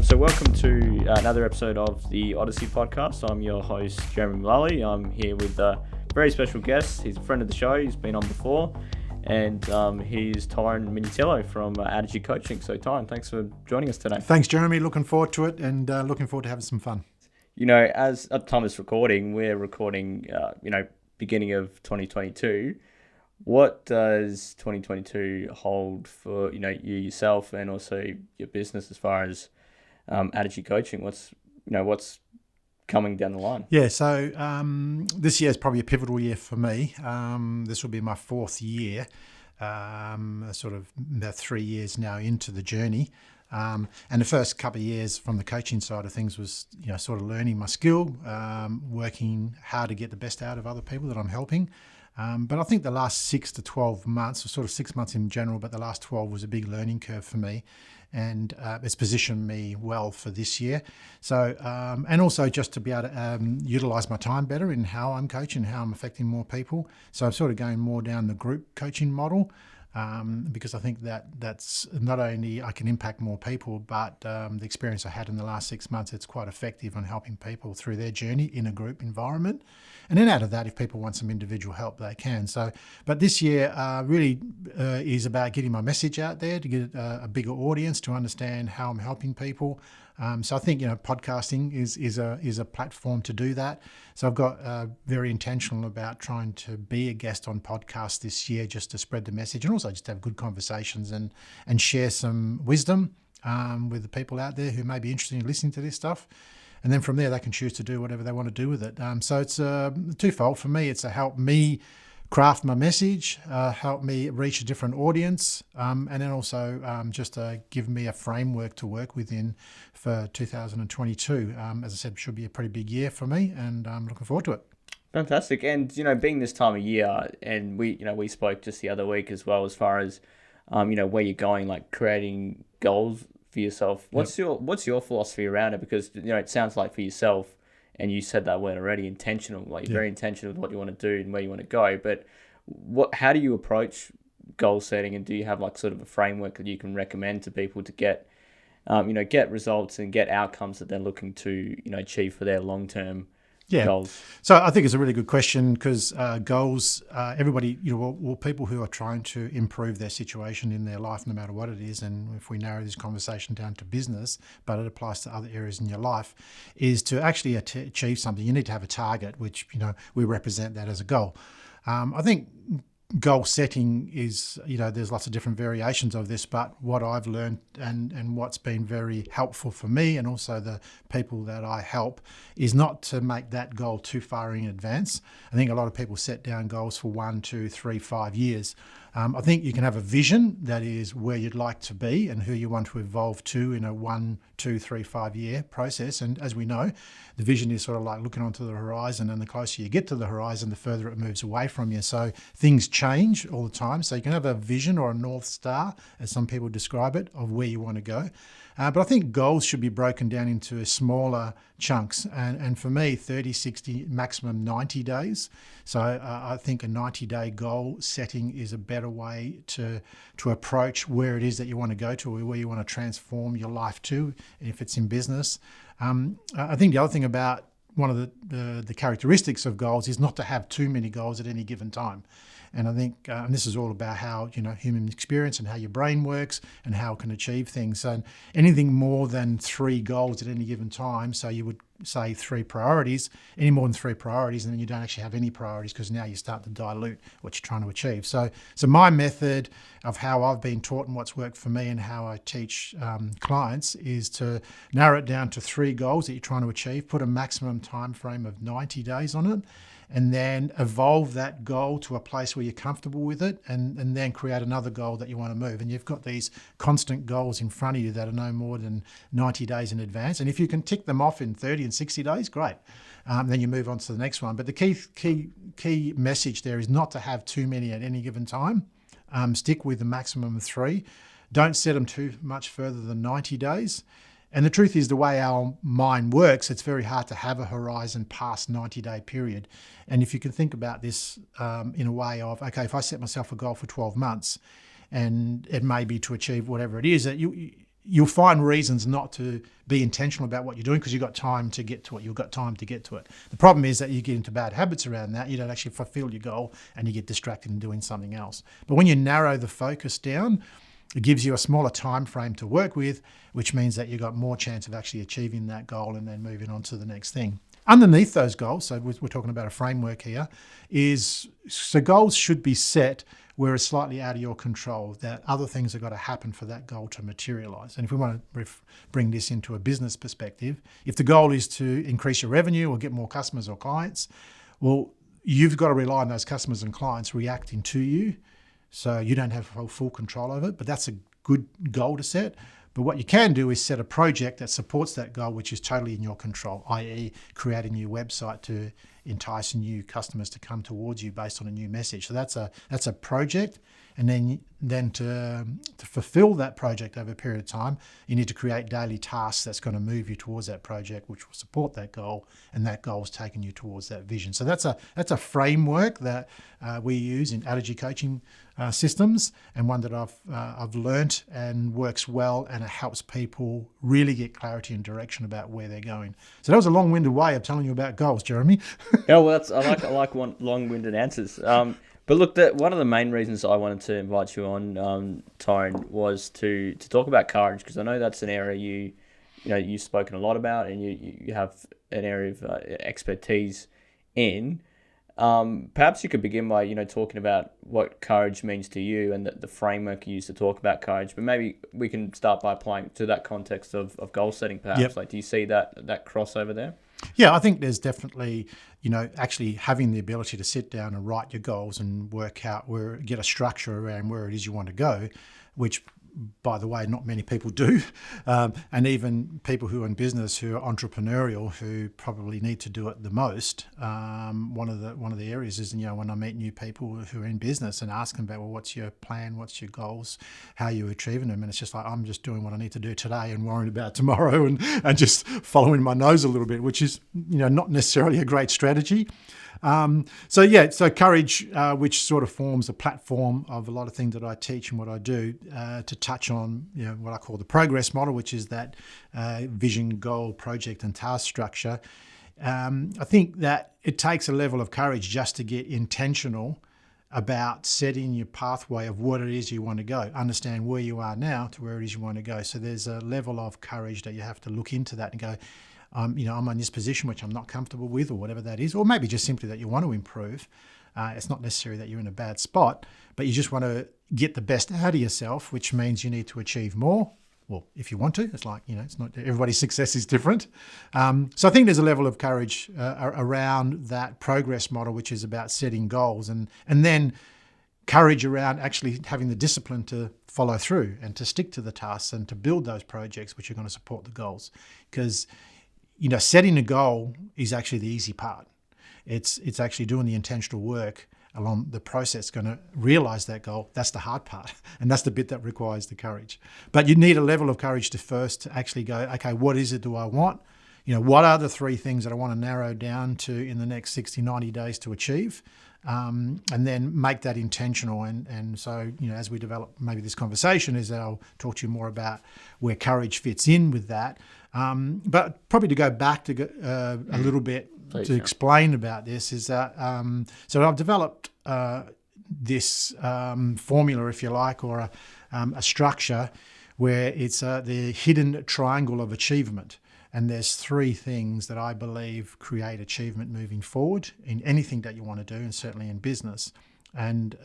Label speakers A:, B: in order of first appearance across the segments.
A: So welcome to another episode of the Odyssey podcast. I'm your host, Jeremy Mullally. I'm here with a very special guest. He's a friend of the show. He's been on before. And he's Torrin Minutillo from Attergy Coaching. So Torrin, thanks for joining us today.
B: Thanks, Jeremy. Looking forward to it and looking forward to having some fun.
A: You know, as at the time of this recording, we're recording, beginning of 2022. What does 2022 hold for, you yourself and also your business as far as Attergy Coaching? What's coming down the line?
B: Yeah, so this year is probably a pivotal year for me. This will be my fourth year, sort of about 3 years now into the journey. And the first couple of years from the coaching side of things was, sort of learning my skill, working hard to get the best out of other people that I'm helping. But I think the last 6 to 12 months, or sort of 6 months in general, but the last 12 was a big learning curve for me. And it's positioned me well for this year. So, and also just to be able to utilise my time better in how I'm coaching, how I'm affecting more people. So I'm sort of going more down the group coaching model. Because I think that's not only I can impact more people, but the experience I had in the last 6 months, it's quite effective on helping people through their journey in a group environment. And then out of that, if people want some individual help, they can. So, but this year really is about getting my message out there to get a bigger audience to understand how I'm helping people. So I think, podcasting is a platform to do that. So I've got very intentional about trying to be a guest on podcasts this year, just to spread the message and also just have good conversations and share some wisdom with the people out there who may be interested in listening to this stuff. And then from there, they can choose to do whatever they want to do with it. So it's twofold for me. It's to help me craft my message, help me reach a different audience, and then also just to give me a framework to work within for 2022. As I said, should be a pretty big year for me, and I'm looking forward to it.
A: Fantastic. And, being this time of year, and we spoke just the other week as well, as far as, where you're going, like creating goals for yourself. What's your philosophy around it? Because, it sounds like for yourself, and you said that word already, intentional, like very intentional with what you want to do and where you want to go. But how do you approach goal setting, and do you have like sort of a framework that you can recommend to people to get results and get outcomes that they're looking to, achieve for their long-term goals?
B: So I think it's a really good question because goals, everybody, people who are trying to improve their situation in their life, no matter what it is, and if we narrow this conversation down to business, but it applies to other areas in your life, is to actually achieve something. You need to have a target, which, we represent that as a goal. I think goal setting is, there's lots of different variations of this, but what I've learned and what's been very helpful for me and also the people that I help is not to make that goal too far in advance. I think a lot of people set down goals for 1, 2, 3, 5 years. I think you can have a vision that is where you'd like to be and who you want to evolve to in a 1, 2, 3, 5 year process. And as we know, the vision is sort of like looking onto the horizon, and the closer you get to the horizon, the further it moves away from you. So things change all the time. So you can have a vision or a North Star, as some people describe it, of where you want to go. But I think goals should be broken down into smaller chunks. And for me, 30, 60, maximum 90 days. So I think a 90-day goal setting is a better way to approach where it is that you want to go to, or where you want to transform your life to, if it's in business. I think the other thing about one of the characteristics of goals is not to have too many goals at any given time. And I think, and this is all about how, human experience and how your brain works and how it can achieve things. So anything more than 3 goals at any given time, so you would say 3 priorities, any more than 3 priorities, and then you don't actually have any priorities because now you start to dilute what you're trying to achieve. So my method of how I've been taught and what's worked for me and how I teach clients is to narrow it down to 3 goals that you're trying to achieve, put a maximum time frame of 90 days on it, and then evolve that goal to a place where you're comfortable with it, and then create another goal that you want to move. And you've got these constant goals in front of you that are no more than 90 days in advance. And if you can tick them off in 30 and 60 days, great. Then you move on to the next one. But the key message there is not to have too many at any given time. Stick with the maximum of 3. Don't set them too much further than 90 days. And the truth is, the way our mind works, it's very hard to have a horizon past 90-day period. And if you can think about this in a way of, okay, if I set myself a goal for 12 months, and it may be to achieve whatever it is, that you'll find reasons not to be intentional about what you're doing because you've got time to get to it. You've got time to get to it. The problem is that you get into bad habits around that. You don't actually fulfill your goal and you get distracted in doing something else. But when you narrow the focus down, it gives you a smaller time frame to work with, which means that you've got more chance of actually achieving that goal and then moving on to the next thing. Underneath those goals, so we're talking about a framework here, so goals should be set where it's slightly out of your control, that other things have got to happen for that goal to materialize. And if we want to bring this into a business perspective, if the goal is to increase your revenue or get more customers or clients, well, you've got to rely on those customers and clients reacting to you, so you don't have full control over it, but that's a good goal to set. But what you can do is set a project that supports that goal, which is totally in your control, i.e. create a new website to entice new customers to come towards you based on a new message. So that's a project. And then to fulfill that project over a period of time, you need to create daily tasks that's going to move you towards that project, which will support that goal, and that goal is taking you towards that vision. So that's a framework that we use in Attergy Coaching Systems, and one that I've learnt and works well, and it helps people really get clarity and direction about where they're going. So that was a long-winded way of telling you about goals, Jeremy.
A: Yeah, well, I like long-winded answers. But look, one of the main reasons I wanted to invite you on, Torrin, was to talk about courage, because I know that's an area you've spoken a lot about, and you have an area of expertise in. Perhaps you could begin by talking about what courage means to you and the framework you use to talk about courage. But maybe we can start by applying to that context of goal setting. Perhaps,
B: Yep.
A: Like, do you see that crossover there?
B: Yeah, I think there's definitely, actually having the ability to sit down and write your goals and work out get a structure around where it is you want to go, which, by the way, not many people do. And even people who are in business, who are entrepreneurial, who probably need to do it the most. One of the areas is, when I meet new people who are in business and ask them about, well, what's your plan? What's your goals? How are you achieving them? And it's just like, I'm just doing what I need to do today and worrying about tomorrow and just following my nose a little bit, which is, not necessarily a great strategy. So courage, which sort of forms a platform of a lot of things that I teach and what I do, to touch on, what I call the progress model, which is that vision, goal, project, and task structure. I think that it takes a level of courage just to get intentional about setting your pathway of what it is you want to go, understand where you are now to where it is you want to go. So there's a level of courage that you have to look into that and go, I'm in this position which I'm not comfortable with, or whatever that is, or maybe just simply that you want to improve. It's not necessarily that you're in a bad spot, but you just want to get the best out of yourself, which means you need to achieve more. Well, if you want to, it's like, it's not everybody's success is different. So I think there's a level of courage around that progress model, which is about setting goals, and then courage around actually having the discipline to follow through and to stick to the tasks and to build those projects which are going to support the goals. Because setting a goal is actually the easy part. It's actually doing the intentional work along the process going to realize that goal. That's the hard part, and that's the bit that requires the courage. But you need a level of courage to actually go, okay, what is it do I want? What are the 3 things that I want to narrow down to in the next 60, 90 days to achieve? And then make that intentional. And so, as we develop maybe this conversation, I'll talk to you more about where courage fits in with that. But probably to go back to a little bit, please, to explain about this is that, so I've developed this formula, if you like, or a structure where it's the hidden triangle of achievement. And there's 3 things that I believe create achievement moving forward in anything that you want to do, and certainly in business. And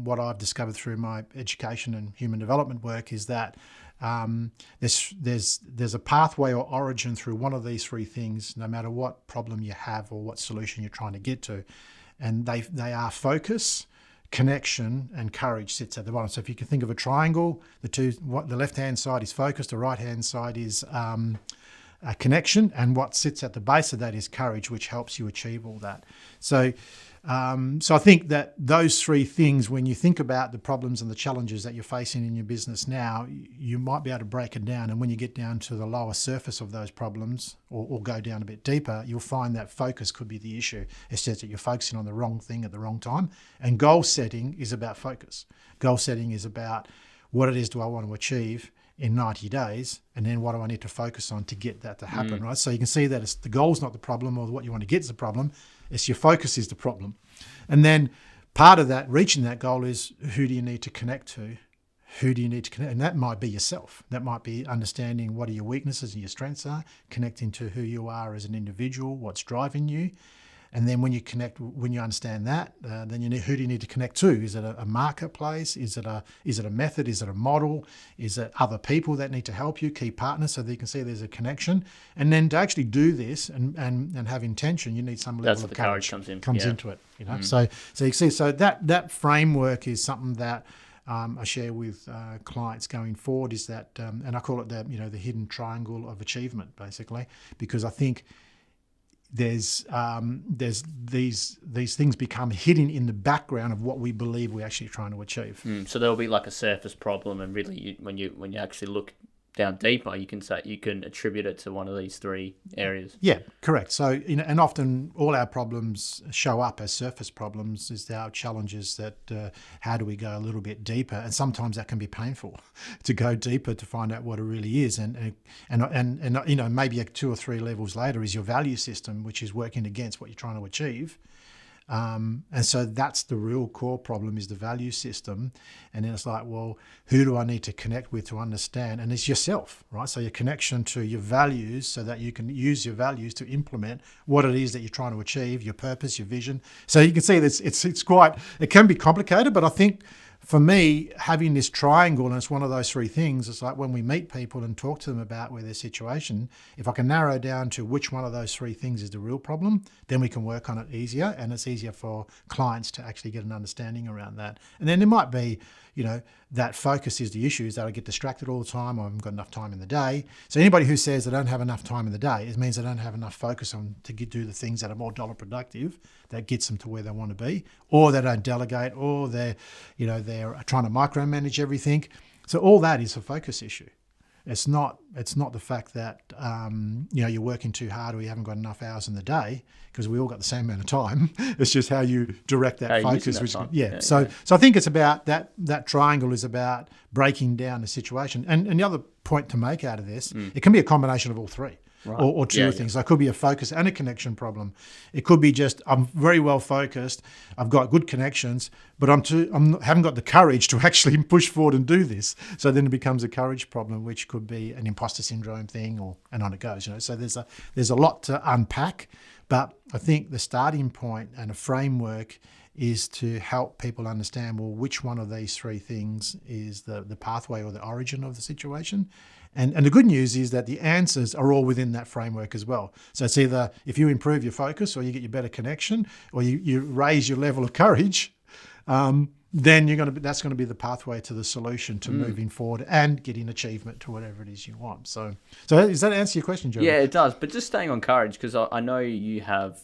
B: what I've discovered through my education and human development work is that there's a pathway or origin through one of these 3 things, no matter what problem you have or what solution you're trying to get to. And they are focus, connection, and courage sits at the bottom. So if you can think of a triangle, the left-hand side is focus, the right-hand side is a connection, and what sits at the base of that is courage, which helps you achieve all that. So I think that those 3 things, when you think about the problems and the challenges that you're facing in your business now, you might be able to break it down. And when you get down to the lower surface of those problems, or go down a bit deeper, you'll find that focus could be the issue. It's just that you're focusing on the wrong thing at the wrong time. And goal setting is about focus. Goal setting is about what it is do I want to achieve in 90 days, and then what do I need to focus on to get that to happen, right? So you can see that the goal's not the problem, or what you want to get is the problem. It's your focus is the problem. And then part of that, reaching that goal, is who do you need to connect to? Who do you need to connect? And that might be yourself. That might be understanding what are your weaknesses and your strengths are, connecting to who you are as an individual, what's driving you. And then when you understand that, then who do you need to connect to? Is it a marketplace? Is it a method? Is it a model? Is it other people that need to help you, key partners, so that you can see there's a connection? And then to actually do this and have intention, you need some level of courage comes into it. So you see, so that framework is something that I share with clients going forward. Is that, and I call it the hidden triangle of achievement, basically, because I think there's these things become hidden in the background of what we believe we're actually trying to achieve.
A: So there'll be like a surface problem, and really, when you actually look down deeper, you can attribute it to one of these three areas.
B: Yeah, correct. So and often all our problems show up as surface problems. Is our challenges that how do we go a little bit deeper? And sometimes that can be painful to go deeper to find out what it really is. And maybe 2 or 3 levels later is your value system, which is working against what you're trying to achieve. And so that's the real core problem, is the value system. And then it's like, well, who do I need to connect with to understand? And it's yourself, right? So your connection to your values, so that you can use your values to implement what it is that you're trying to achieve, your purpose, your vision. So you can see that it can be complicated, but I think for me, having this triangle, and it's one of those 3 things, it's like when we meet people and talk to them about where their situation, if I can narrow down to which one of those 3 things is the real problem, then we can work on it easier, and it's easier for clients to actually get an understanding around that. And then there might be, that focus is the issue, is that I get distracted all the time, or I haven't got enough time in the day. So anybody who says they don't have enough time in the day, it means they don't have enough focus on to do the things that are more dollar productive, that gets them to where they want to be, or they don't delegate, or they're trying to micromanage everything. So all that is a focus issue. It's not the fact that you're working too hard, or you haven't got enough hours in the day, because we all got the same amount of time. It's just how you direct that focus. So I think it's about that triangle is about breaking down the situation. And the other point to make out of this, it can be a combination of all 3. Right. Or 2 things. So it could be a focus and a connection problem. It could be just I'm very well focused, I've got good connections, but I haven't got the courage to actually push forward and do this. So then it becomes a courage problem, which could be an imposter syndrome thing, and on it goes. So there's a lot to unpack, but I think the starting point and a framework is to help people understand, well, which one of these 3 things is the pathway or the origin of the situation. And the good news is that the answers are all within that framework as well. So it's either if you improve your focus, or you get your better connection, or you raise your level of courage, then that's going to be the pathway to the solution to moving forward and getting achievement to whatever it is you want. So does that answer your question, Joe?
A: Yeah, it does. But just staying on courage, because I know you have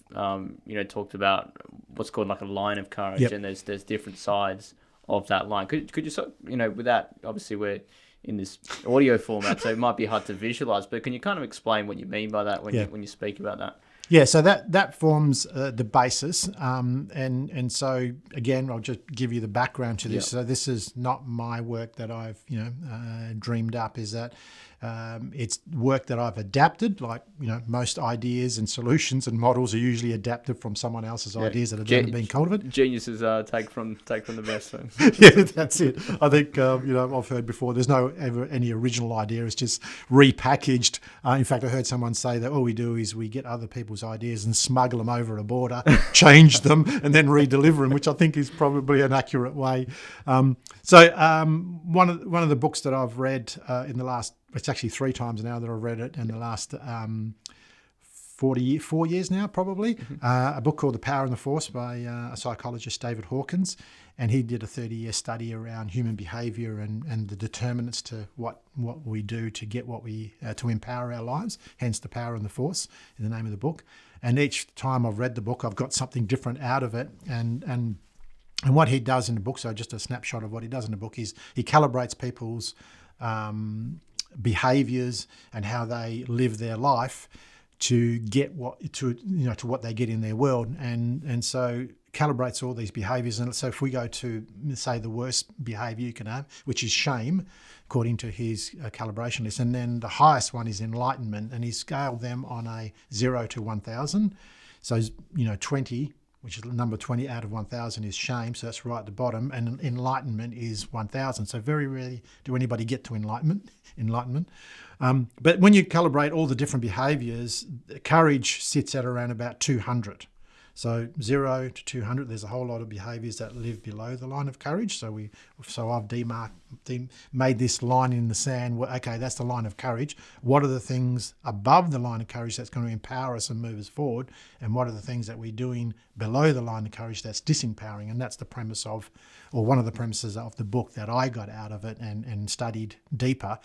A: talked about what's called like a line of courage, and there's different sides of that line. Could you without, obviously we're in this audio format, so it might be hard to visualize, but can you kind of explain what you mean by that when you speak about that?
B: Yeah, so that forms the basis, and so again, I'll just give you the background to this. So this is not my work that I've dreamed up. Is that it's work that I've adapted. Like most ideas and solutions and models are usually adapted from someone else's ideas that have never been cultivated.
A: Geniuses take from the best. So.
B: Yeah, that's it. I think I've heard before. There's no ever any original idea. It's just repackaged. In fact, I heard someone say that all we do is we get other people's ideas and smuggle them over a border, change them, and then redeliver them, which I think is probably an accurate way. So one of the books that I've read in the last, it's actually 3 times now that I've read it in the last 4 years now, probably. A book called The Power and the Force by a psychologist, David Hawkins, and he did a 30-year study around human behaviour and the determinants to what we do to get what we to empower our lives. Hence, The Power and the Force in the name of the book. And each time I've read the book, I've got something different out of it, and what he does in the book, so just a snapshot of what he does in the book, is he calibrates people's behaviours and how they live their life to get to what they get in their world, and so calibrates all these behaviors. And so if we go to, say, the worst behavior you can have, which is shame, according to his calibration list, and then the highest one is enlightenment, and he scaled them on a 0 to 1,000. So, 20, which is number 20 out of 1,000 is shame, so that's right at the bottom, and enlightenment is 1,000. So very rarely do anybody get to enlightenment. But when you calibrate all the different behaviors, courage sits at around about 200. So 0 to 200, there's a whole lot of behaviors that live below the line of courage. So I've made this line in the sand. Okay, that's the line of courage. What are the things above the line of courage that's going to empower us and move us forward? And what are the things that we're doing below the line of courage that's disempowering? And that's the premise of, or one of the premises of the book that I got out of it and studied deeper.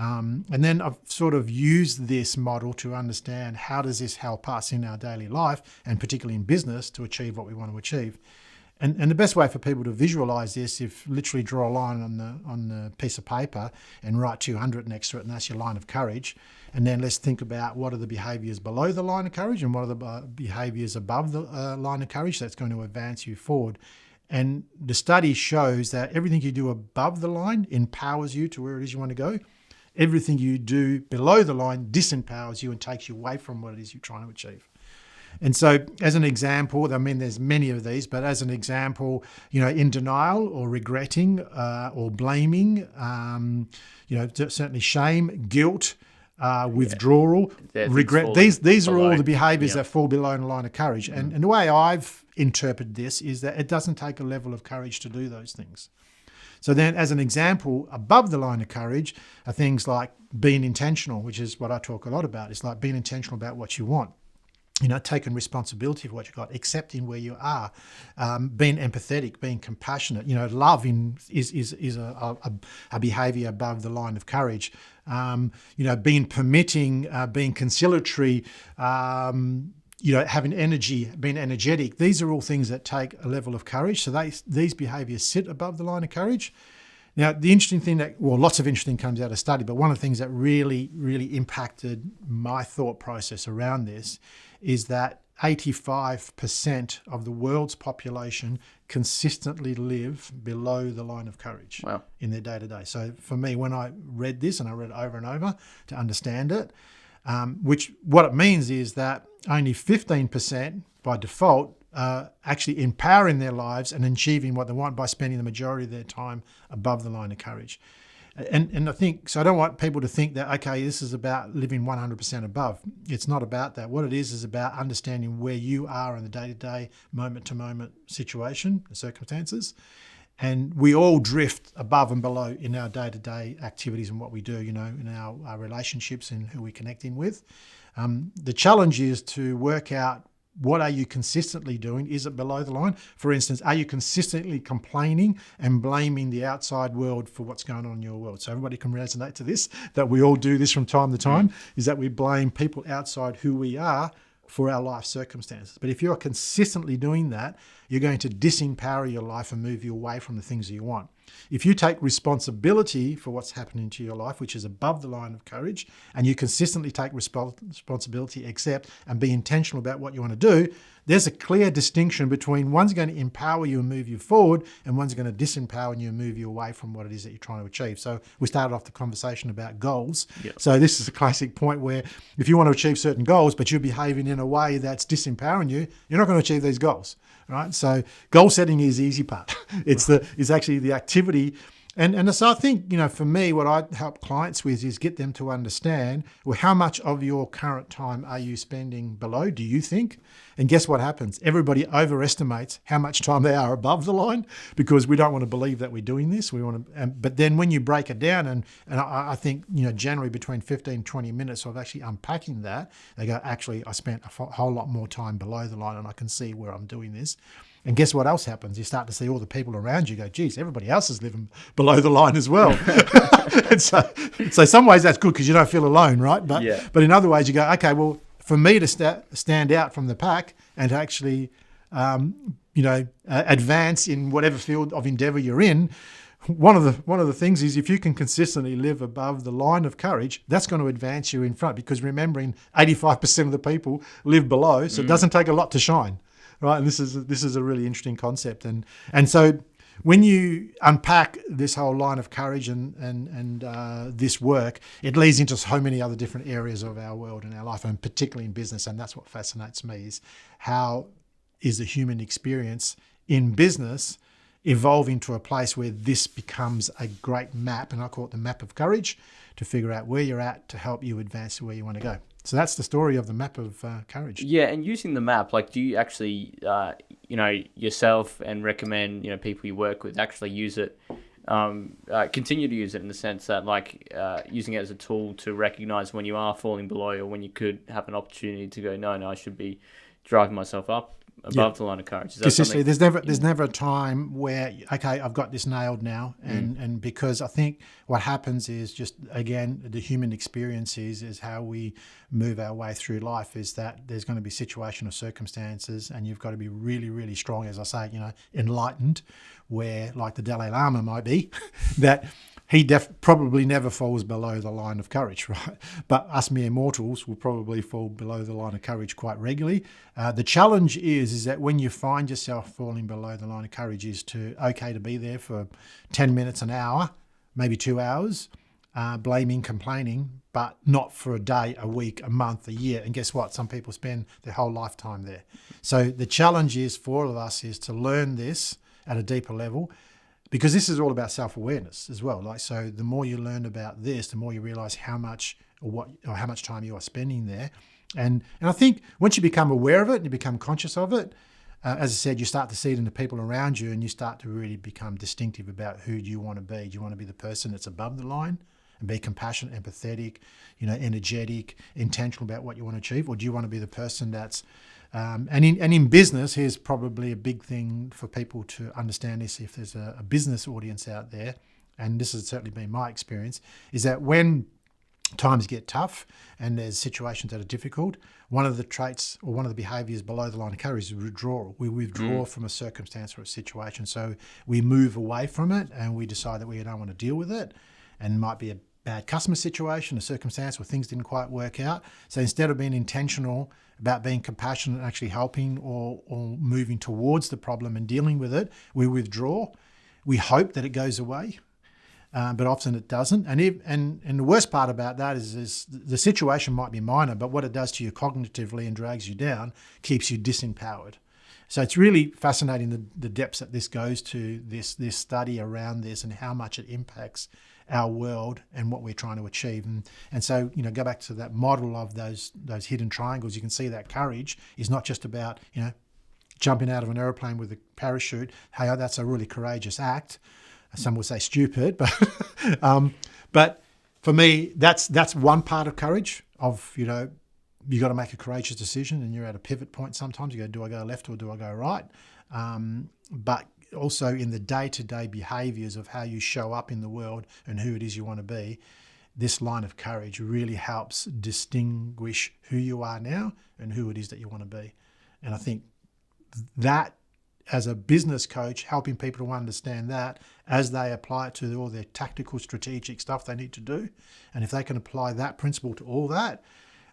B: And then I've sort of used this model to understand how does this help us in our daily life, and particularly in business, to achieve what we want to achieve. And the best way for people to visualize this, if literally draw a line on the piece of paper and write 200 next to it, and that's your line of courage. And then let's think about what are the behaviors below the line of courage and what are the behaviors above the line of courage that's going to advance you forward. And the study shows that everything you do above the line empowers you to where it is you want to go. Everything you do below the line disempowers you and takes you away from what it is you're trying to achieve. And so as an example, there's many of these, but as an example, in denial or regretting or blaming, certainly shame, guilt, withdrawal, regret. These are all the behaviors that fall below the line of courage. And the way I've interpreted this is that it doesn't take a level of courage to do those things. So then, as an example, above the line of courage are things like being intentional, which is what I talk a lot about. It's like being intentional about what you want, taking responsibility for what you got, accepting where you are, being empathetic, being compassionate. Love is a behavior above the line of courage. Being permitting, being conciliatory, having energy, being energetic. These are all things that take a level of courage. So these behaviors sit above the line of courage. Now, the interesting thing lots of interesting comes out of study, but one of the things that really, really impacted my thought process around this is that 85% of the world's population consistently live below the line of courage in their day-to-day. So for me, when I read this, and I read it over and over to understand it, what it means is that only 15% by default are actually empowering their lives and achieving what they want by spending the majority of their time above the line of courage. And I think, so I don't want people to think that, okay, this is about living 100% above. It's not about that. What it is about understanding where you are in the day-to-day, moment-to-moment situation and circumstances. And we all drift above and below in our day-to-day activities and what we do, in our relationships and who we're connecting with. The challenge is to work out, what are you consistently doing? Is it below the line? For instance, are you consistently complaining and blaming the outside world for what's going on in your world? So everybody can resonate to this, that we all do this from time to time, is that we blame people outside who we are for our life circumstances. But if you're consistently doing that, you're going to disempower your life and move you away from the things that you want. If you take responsibility for what's happening to your life, which is above the line of courage, and you consistently take responsibility, accept, and be intentional about what you want to do, there's a clear distinction between one's going to empower you and move you forward, and one's going to disempower you and move you away from what it is that you're trying to achieve. So we started off the conversation about goals. Yep. So this is a classic point where if you want to achieve certain goals, but you're behaving in a way that's disempowering you, you're not going to achieve these goals, right? So goal setting is the easy part. It's actually the activity. And so I think, for me, what I help clients with is get them to understand, well, how much of your current time are you spending below, do you think? And guess what happens? Everybody overestimates how much time they are above the line, because we don't want to believe that we're doing this. But then when you break it down, and I think, generally between 15, 20 minutes of actually unpacking that, they go, actually, I spent a whole lot more time below the line and I can see where I'm doing this. And guess what else happens? You start to see all the people around you go, geez, everybody else is living below the line as well. And so some ways that's good because you don't feel alone, right? But in other ways you go, okay, well, for me to stand out from the pack and to actually, advance in whatever field of endeavor you're in, one of the things is if you can consistently live above the line of courage, that's going to advance you in front, because remembering 85% of the people live below, so it doesn't take a lot to shine. right? And this is a really interesting concept, and so when you unpack this whole line of courage and this work, it leads into so many other different areas of our world and our life, and particularly in business. And that's what fascinates me, is how is the human experience in business evolving to a place where this becomes a great map, and I call it the map of courage, to figure out where you're at to help you advance to where you want to go. So that's the story of the map of courage.
A: Yeah, and using the map, like, do you actually, yourself and recommend, people you work with actually use it, continue to use it in the sense that, like, using it as a tool to recognize when you are falling below or when you could have an opportunity to go, no, I should be driving myself up above the line of courage.
B: Consistently, there's never a time where, okay, I've got this nailed now, and because I think what happens is just, again, the human experience is how we move our way through life, is that there's going to be situational circumstances, and you've got to be really, really strong, as I say, enlightened, where, like the Dalai Lama might be, that he probably never falls below the line of courage, right? But us mere mortals will probably fall below the line of courage quite regularly. The challenge is that when you find yourself falling below the line of courage, is to be there for 10 minutes, an hour, maybe 2 hours, blaming, complaining, but not for a day, a week, a month, a year. And guess what? Some people spend their whole lifetime there. So the challenge is for all of us is to learn this at a deeper level, because this is all about self-awareness as well. Like, so the more you learn about this, the more you realize how much time you are spending there. And I think once you become aware of it and you become conscious of it, as I said, you start to see it in the people around you, and you start to really become distinctive about who you want to be. Do you want to be the person that's above the line and be compassionate, empathetic, energetic, intentional about what you want to achieve? Or do you want to be the person that's and in business, here's probably a big thing for people to understand this, if there's a business audience out there, and this has certainly been my experience, is that when times get tough and there's situations that are difficult, one of the traits or one of the behaviours below the line of courage is withdrawal. We withdraw from a circumstance or a situation. So we move away from it and we decide that we don't want to deal with it, and it might be a bad customer situation, a circumstance where things didn't quite work out. So instead of being intentional about being compassionate and actually helping or moving towards the problem and dealing with it, we withdraw. We hope that it goes away, but often it doesn't. And the worst part about that is the situation might be minor, but what it does to you cognitively and drags you down keeps you disempowered. So it's really fascinating the depths that this goes to, this study around this, and how much it impacts our world and what we're trying to achieve. And so, go back to that model of those hidden triangles. You can see that courage is not just about, jumping out of an airplane with a parachute. Hey, that's a really courageous act. Some would say stupid, but for me, that's one part of courage. Of you got to make a courageous decision, and you're at a pivot point. Sometimes you go, do I go left or do I go right? But also in the day-to-day behaviours of how you show up in the world and who it is you want to be, this line of courage really helps distinguish who you are now and who it is that you want to be. And I think that, as a business coach, helping people to understand that as they apply it to all their tactical, strategic stuff they need to do, and if they can apply that principle to all that,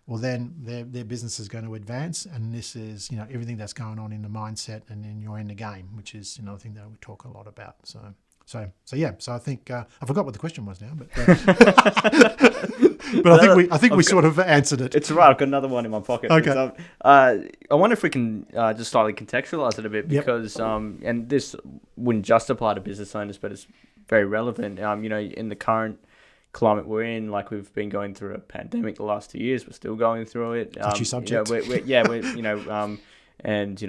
B: well, then their business is going to advance. And this is, everything that's going on in the mindset and then you're in the game, which is another thing that we talk a lot about. So I think I forgot what the question was now, but I think we sort of answered it.
A: It's right. I've got another one in my pocket.
B: Okay.
A: I wonder if we can just slightly contextualize it a bit, because and this wouldn't just apply to business owners, but it's very relevant. In the current climate we're in, like, we've been going through a pandemic the last 2 years. We're still going through it.
B: Touchy subject.
A: And you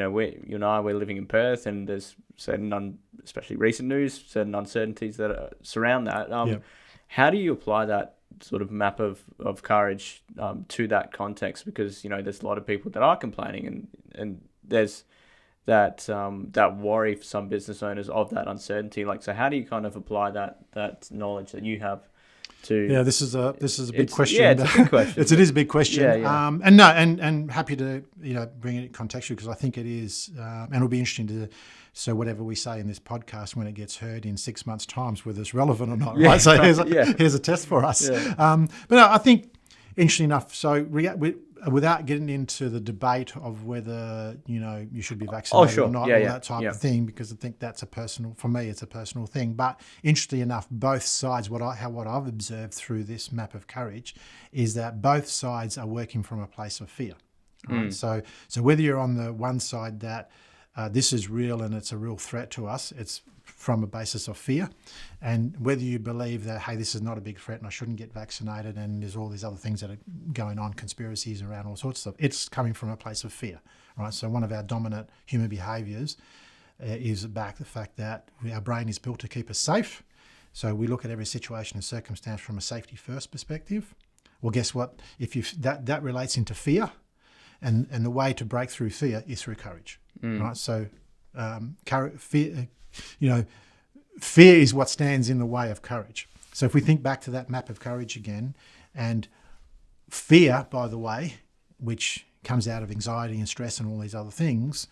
A: and I, we're living in Perth, and there's certain, especially recent news, certain uncertainties that surround that. How do you apply that sort of map of courage to that context? Because there's a lot of people that are complaining, and there's that worry for some business owners of that uncertainty. Like, so how do you kind of apply that knowledge that you have?
B: This is a big question.
A: Yeah, it's a big question.
B: It is a big question. And happy to bring it contextually, because I think it is, and it'll be interesting so whatever we say in this podcast, when it gets heard in 6 months' times, whether it's relevant or not, right? So here's a test for us.
A: Yeah.
B: But no, I think interesting enough, so without getting into the debate of whether, you should be vaccinated or not, that type of thing, because I think that's for me, it's a personal thing. But interestingly enough, both sides, what I've observed through this map of courage is that both sides are working from a place of fear. Right? So whether you're on the one side that this is real and it's a real threat to us, it's from a basis of fear, and whether you believe that, hey, this is not a big threat and I shouldn't get vaccinated and there's all these other things that are going on, conspiracies around all sorts of stuff, it's coming from a place of fear, right? So one of our dominant human behaviours is about the fact that our brain is built to keep us safe. So we look at every situation and circumstance from a safety first perspective. Well, guess what? That relates into fear, and the way to break through fear is through courage, right? So fear, fear is what stands in the way of courage. So if we think back to that map of courage again, and fear, by the way, which comes out of anxiety and stress and all these other things,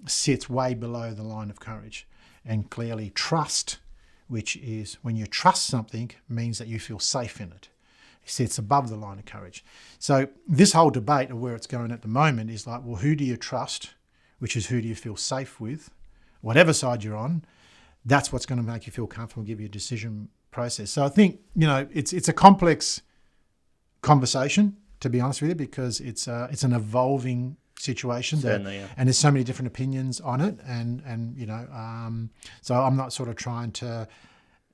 B: sits way below the line of courage. And clearly trust, which is when you trust something, means that you feel safe in it. It sits above the line of courage. So this whole debate of where it's going at the moment is like, well, who do you trust, which is who do you feel safe with? Whatever side you're on, that's what's going to make you feel comfortable, give you a decision process. So I think, it's a complex conversation, to be honest with you, because it's an evolving situation.
A: Certainly,
B: and there's so many different opinions on it. So I'm not sort of trying to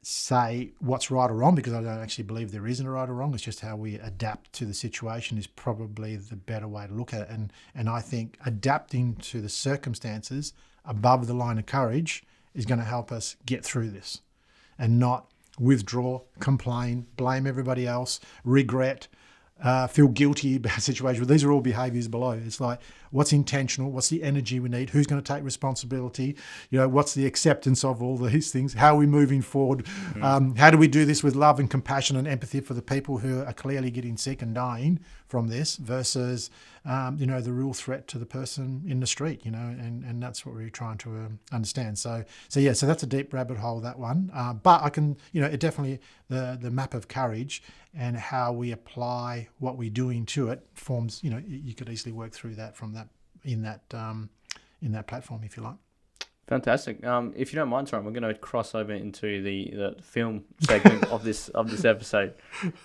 B: say what's right or wrong, because I don't actually believe there isn't a right or wrong. It's just how we adapt to the situation is probably the better way to look at it. And I think adapting to the circumstances above the line of courage is going to help us get through this and not withdraw, complain, blame everybody else, regret, feel guilty about a situation. These are all behaviours below. It's like, what's intentional? What's the energy we need? Who's going to take responsibility? What's the acceptance of all these things? How are we moving forward? How do we do this with love and compassion and empathy for the people who are clearly getting sick and dying from this versus, the real threat to the person in the street, and that's what we're trying to understand. So that's a deep rabbit hole, that one. But I can, it definitely, the map of courage and how we apply what we're doing to it forms, you could easily work through that from that in that platform, if you like.
A: Fantastic. If you don't mind, Torrin, we're going to cross over into the film segment of this episode,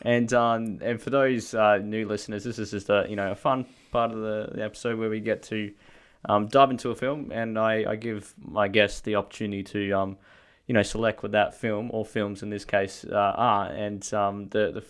A: and for those new listeners, this is just a fun part of the episode where we get to dive into a film, and I give my guests the opportunity to select what that film or films in this case are, and the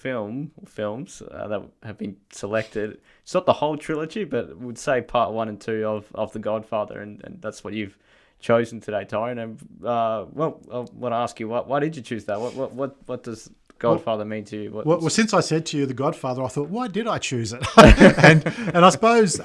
A: films that have been selected. It's not the whole trilogy, but would say part 1 and 2 of The Godfather, and that's what you've chosen today, Torrin. And I want to ask you, why did you choose that? What does Godfather mean to you?
B: Well, since I said to you The Godfather, I thought, why did I choose it? and I suppose...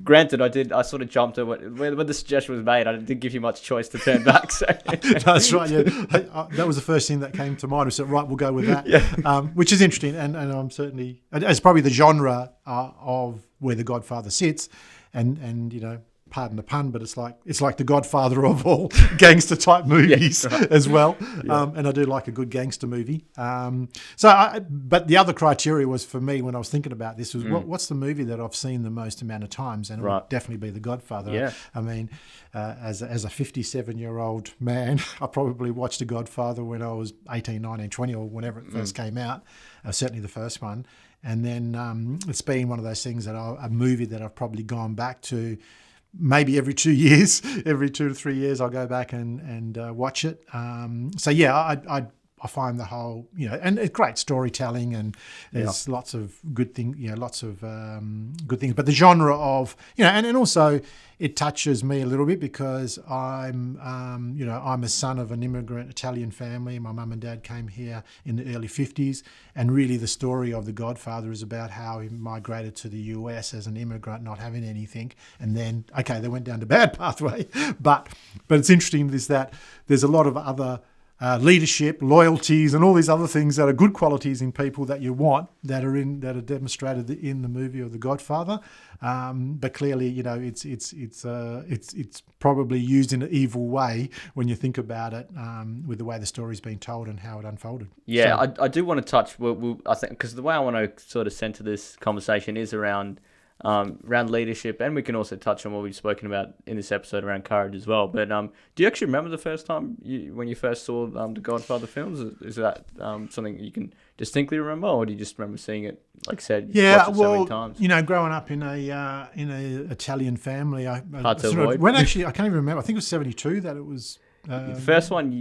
A: Granted, I sort of jumped at when the suggestion was made. I didn't give you much choice to turn back. So.
B: That's right, yeah. That was the first thing that came to mind. We said, right, we'll go with that.
A: Yeah.
B: Which is interesting, and I'm certainly... It's probably the genre of where The Godfather sits, and pardon the pun, but it's like the Godfather of all gangster type movies as well. Yeah. And I do like a good gangster movie. But the other criteria was for me when I was thinking about this was what's the movie that I've seen the most amount of times, and it would definitely be The Godfather.
A: Yeah.
B: I mean, as a 57-year-old man, I probably watched The Godfather when I was 18, 19, 20, or whenever it first came out. Certainly the first one. And then it's been one of those things a movie that I've probably gone back to maybe every 2 years, every 2 to 3 years, I'll go back and watch it. I find the whole, and it's great storytelling, and there's lots of good things, good things. But the genre of, and also it touches me a little bit because I'm a son of an immigrant Italian family. My mum and dad came here in the early 50s, and really the story of The Godfather is about how he migrated to the US as an immigrant, not having anything, and then they went down the bad pathway. But it's interesting is that there's a lot of other leadership, loyalties, and all these other things that are good qualities in people that you want that are demonstrated in the movie of The Godfather. But clearly, it's probably used in an evil way when you think about it, with the way the story's been told and how it unfolded.
A: Yeah, so, I do want to touch. I think because the way I want to sort of center this conversation is around leadership, and we can also touch on what we've spoken about in this episode around courage as well. But do you actually remember the first time when you first saw the Godfather films? Is that something you can distinctly remember, or do you just remember seeing it, like I said, watched it so many times?
B: Growing up in a Italian family,
A: hard to avoid.
B: When actually, I can't even remember. I think it was 72 that it was.
A: The first one,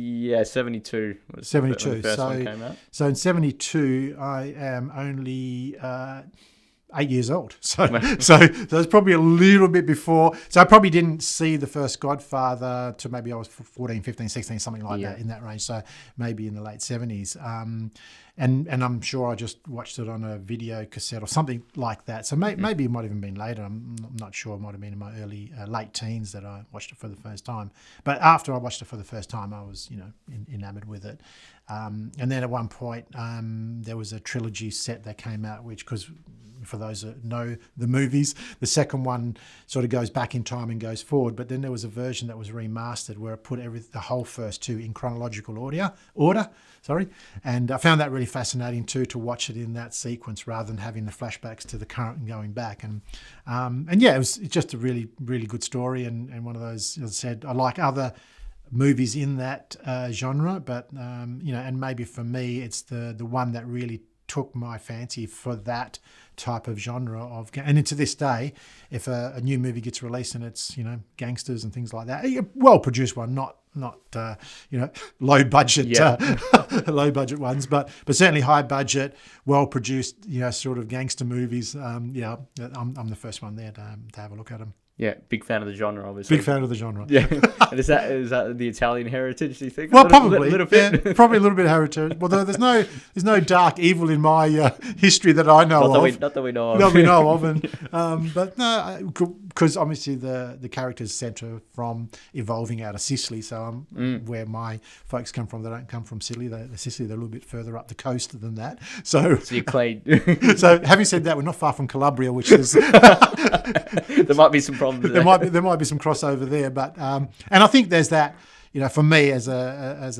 A: 72.
B: 72.
A: When the first one came out.
B: So in 72, I am only 8 years old. So it's probably a little bit before. So I probably didn't see the first Godfather to maybe I was 14, 15, 16, something like that, in that range. So maybe in the late 70s. And I'm sure I just watched it on a video cassette or something like that. So maybe it might have even been later. I'm not sure. It might have been in my late teens that I watched it for the first time. But after I watched it for the first time, I was, enamored with it. And then at one point, there was a trilogy set that came out, which, because for those that know the movies, the second one sort of goes back in time and goes forward. But then there was a version that was remastered where it put the whole first two in chronological order. And I found that really fascinating too, to watch it in that sequence rather than having the flashbacks to the current and going back. It's just a really, really good story and one of those, as I said, I like other movies in that genre, but and maybe for me it's the one that really took my fancy for that type of genre and to this day, if a new movie gets released and it's gangsters and things like that, a well produced one, not low budget low budget ones, but certainly high budget, well produced sort of gangster movies. I'm the first one there to have a look at them.
A: Yeah, big fan of the genre, obviously.
B: Big fan of the genre.
A: Yeah, and is that the Italian heritage? Do you think?
B: Well, probably
A: a little bit.
B: Yeah, probably a little bit of heritage. Although there's no dark evil in my history that I know of.
A: Not that we know of.
B: Not we know of, but no, because obviously the characters centre from evolving out of Sicily. So where my folks come from, they don't come from Sicily. They're a little bit further up the coast than that. So
A: you're clean.
B: So having said that, we're not far from Calabria, which is
A: there might be some problems.
B: There might be some crossover there, but and I think there's that. For me as a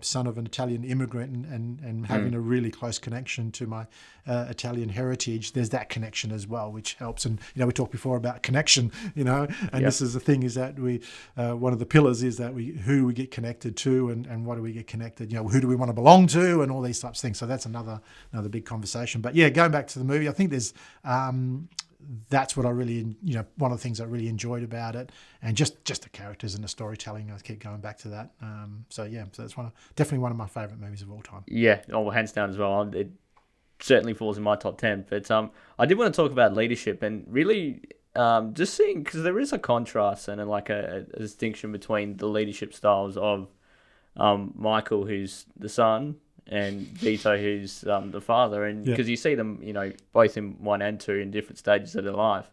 B: son of an Italian immigrant and having a really close connection to my Italian heritage, there's that connection as well, which helps. And we talked before about connection, this is the thing, is that we one of the pillars is that who we get connected to and what do we get connected, who do we want to belong to, and all these types of things. So that's another big conversation. But yeah, going back to the movie, I think there's that's what I really, one of the things I really enjoyed about it, and just the characters and the storytelling. I keep going back to that. So that's definitely one of my favourite movies of all time.
A: Yeah, hands down as well. It certainly falls in my top 10. But I did want to talk about leadership and really just seeing, because there is a contrast and a distinction between the leadership styles of Michael, who's the son, and Vito, who's the father, and because you see them, both in 1 and 2 in different stages of their life.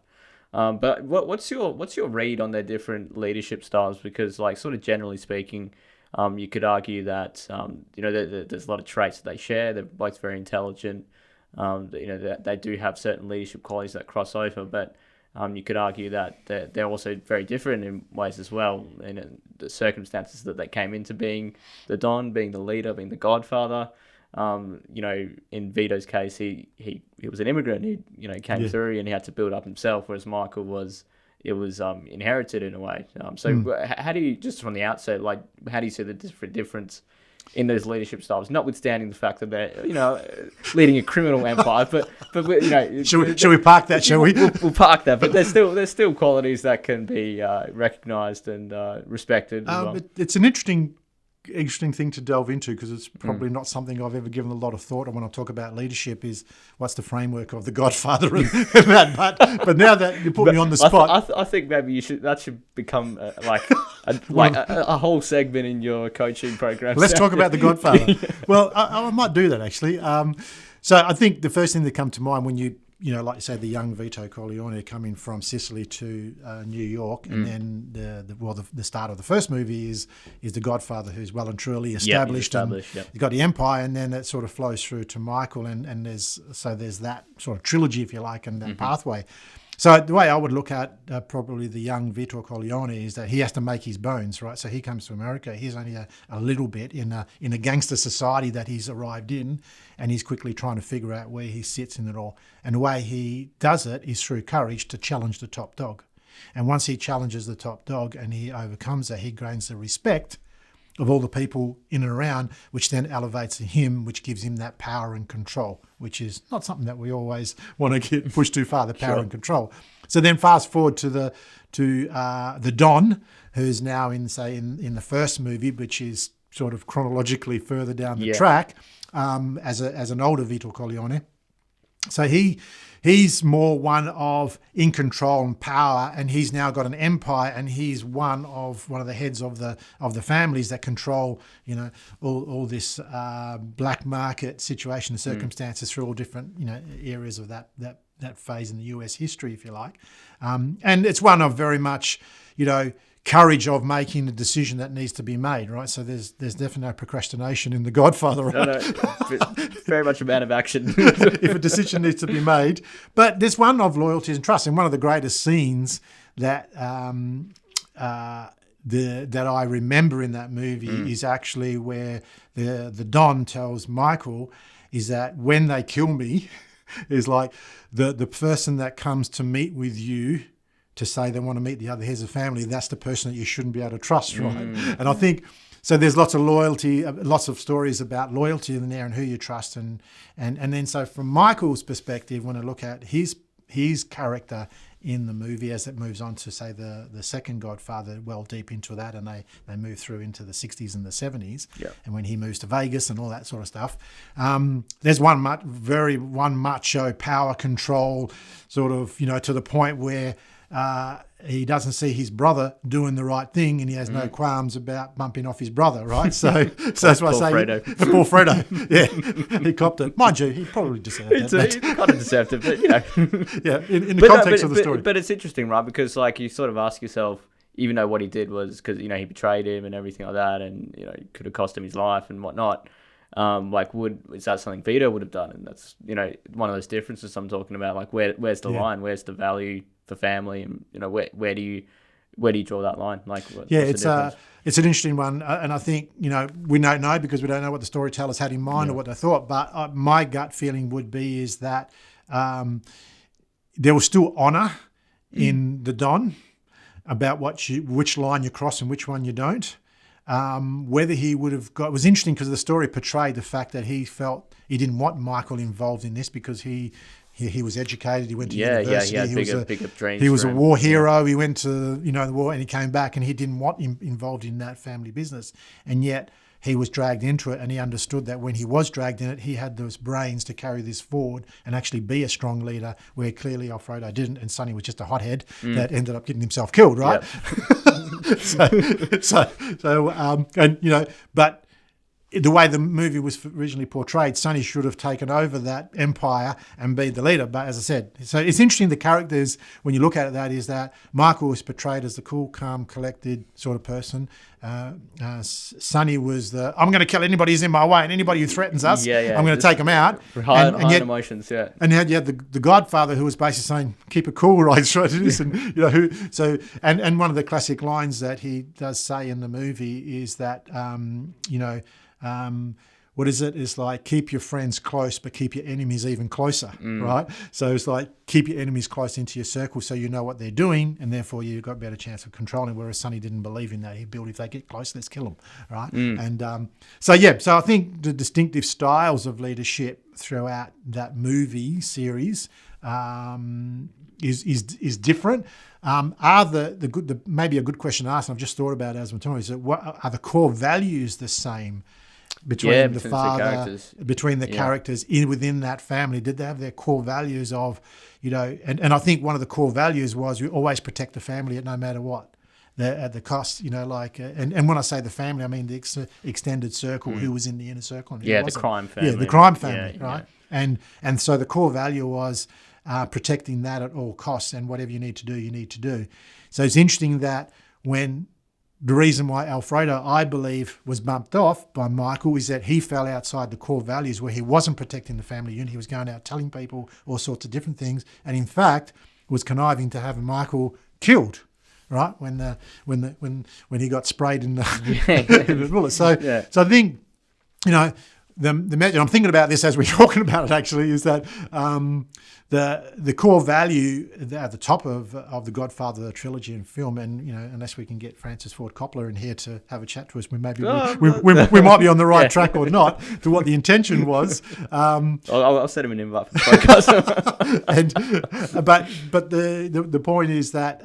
A: But what's your read on their different leadership styles? Because, sort of generally speaking, you could argue that there's a lot of traits that they share. They're both very intelligent. They do have certain leadership qualities that cross over, but you could argue that they're also very different in ways as well, in the circumstances that they came into being the Don, being the leader, being the Godfather. In Vito's case, he was an immigrant. He came through and he had to build up himself, whereas Michael was inherited in a way. How do you, just from the outset, how do you see the difference in those leadership styles, notwithstanding the fact that they're, leading a criminal empire, but
B: Shall we park that? Shall we?
A: We'll park that. But there's still qualities that can be recognised and respected. As well.
B: It's an interesting thing to delve into, because it's probably not something I've ever given a lot of thought. And when I talk about leadership, is what's the framework of the Godfather and that. But now that you put me on the spot,
A: I think maybe that should become a whole segment in your coaching program.
B: Let's talk about the Godfather. Well, I might do that actually. So I think the first thing that comes to mind when you like you say, the young Vito Corleone coming from Sicily to New York, and then the start of the first movie is the Godfather, who's well and truly established. You've got the Empire, and then it sort of flows through to Michael, and there's that sort of trilogy, if you like, and that pathway. So the way I would look at probably the young Vito Corleone is that he has to make his bones, right? So he comes to America. He's only a little bit in a gangster society that he's arrived in, and he's quickly trying to figure out where he sits in it all. And the way he does it is through courage to challenge the top dog. And once he challenges the top dog and he overcomes that, he gains the respect of all the people in and around, which then elevates him, which gives him that power and control, which is not something that we always want to get pushed too far, the power and control. So then fast forward to the Don, who's now in the first movie, which is sort of chronologically further down the track, as an older Vito Corleone. So he's more one of in control and power, and he's now got an empire, and he's one of the heads of the families that control, all this black market situation and circumstances through all different areas of that phase in the US history, if you like, and it's one of very much courage of making the decision that needs to be made, right? So there's definitely no procrastination in The Godfather, right?
A: No, very much a man of action.
B: If a decision needs to be made. But there's one of loyalty and trust, and one of the greatest scenes that that I remember in that movie is actually where the Don tells Michael is that when they kill me, is like the person that comes to meet with you to say they want to meet the other heads of family, that's the person that you shouldn't be able to trust, right? And I think, so there's lots of loyalty, lots of stories about loyalty in there and who you trust. And then so from Michael's perspective, when I look at his character in the movie as it moves on to, say, the second Godfather, well deep into that, and they move through into the 60s and the 70s, and when he moves to Vegas and all that sort of stuff, there's one macho power control sort of, to the point where he doesn't see his brother doing the right thing, and he has no qualms about bumping off his brother, right? So that's why I say Poor Fredo. Yeah, he copped it. Mind you, he probably deserved it.
A: He kind of deserved it, but
B: yeah, in the context of the story.
A: But it's interesting, right? Because you sort of ask yourself, even though what he did was because he betrayed him and everything like that, and it could have cost him his life and whatnot. Is that something Vito would have done? And that's one of those differences I'm talking about. Where's the line? Where's the value for family? And where do you draw that line? It's an
B: interesting one, and I think we don't know because we don't know what the storytellers had in mind or what they thought. But my gut feeling would be is that there was still honour in the Don about which line you cross and which one you don't. Whether he would have got, it was interesting because the story portrayed the fact that he felt he didn't want Michael involved in this because he was educated, he went to university, he was a war hero, he went to the war and he came back and he didn't want him involved in that family business, and yet he was dragged into it, and he understood that when he was dragged in it, he had those brains to carry this forward and actually be a strong leader, where clearly Alfredo didn't, and Sonny was just a hothead that ended up getting himself killed, right? Yep. But the way the movie was originally portrayed, Sonny should have taken over that empire and be the leader. But as I said, so it's interesting, the characters, when you look at it, is that Michael was portrayed as the cool, calm, collected sort of person. Sonny was I'm going to kill anybody who's in my way, and anybody who threatens us, I'm going to take them out.
A: High emotions, yeah.
B: And you had the Godfather, who was basically saying, keep it cool, right? And one of the classic lines that he does say in the movie is that, what is it? It's like, keep your friends close, but keep your enemies even closer, right? So it's like, keep your enemies close into your circle so you know what they're doing, and therefore you've got a better chance of controlling, whereas Sonny didn't believe in that. He built, if they get close, let's kill them, right? And so I think the distinctive styles of leadership throughout that movie series is different. Maybe a good question to ask, and I've just thought about it as I'm talking, is that what are the core values the same between the father, between the characters within that family? Did they have their core values of, and I think one of the core values was we always protect the family at no matter what, at the cost, and when I say the family, I mean the extended circle, who was in the inner circle. And
A: the crime family.
B: Yeah, the crime family, right? Yeah. And so the core value was protecting that at all costs, and whatever you need to do, you need to do. So it's interesting that when the reason why Alfredo, I believe, was bumped off by Michael is that he fell outside the core values, where he wasn't protecting the family unit. He was going out telling people all sorts of different things, and in fact was conniving to have Michael killed. Right when he got sprayed in the bullet. So I think, the message, I'm thinking about this as we're talking about it actually, is that the core value at the top of the Godfather trilogy and film, and unless we can get Francis Ford Coppola in here to have a chat to us, we might be on the right track or not to what the intention was.
A: I'll send him an invite for the podcast.
B: But the point is that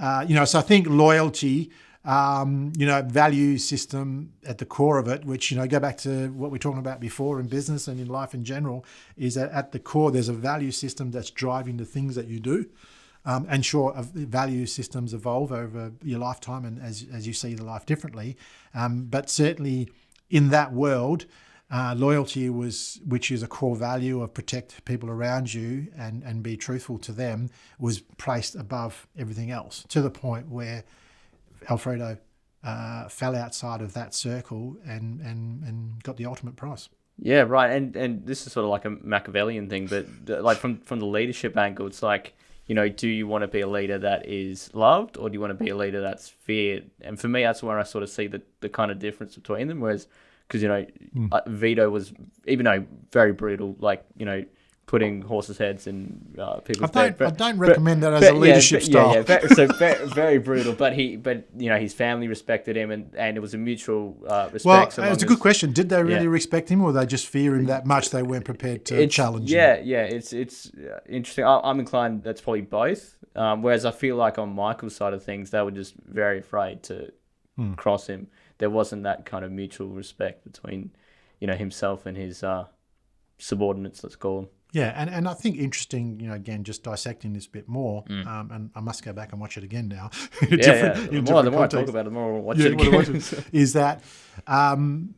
B: so I think loyalty. Value system at the core of it, which, go back to what we were talking about before in business and in life in general, is that at the core, there's a value system that's driving the things that you do. And sure, value systems evolve over your lifetime and as you see the life differently. But certainly in that world, loyalty which is a core value of protect people around you and be truthful to them, was placed above everything else, to the point where Alfredo fell outside of that circle and got the ultimate prize.
A: Yeah, right. And this is sort of like a Machiavellian thing, but like from the leadership angle, it's like, do you want to be a leader that is loved, or do you want to be a leader that's feared? And for me, that's where I sort of see the kind of difference between them. Whereas, because, Vito was, even though very brutal, like, putting horses' heads in people's bed.
B: I don't recommend that as a leadership style.
A: So very brutal. But his family respected him, and it was a mutual respect.
B: Well, it's a good question. Did they really respect him, or they just fear him that much they weren't prepared to challenge him?
A: Yeah. It's interesting. I'm inclined that's probably both. Whereas I feel like on Michael's side of things, they were just very afraid to cross him. There wasn't that kind of mutual respect between, himself and his subordinates, let's call them.
B: Yeah, and I think interesting, again, just dissecting this a bit more, and I must go back and watch it again now.
A: The more I talk about it, the more I watch it again.
B: Is that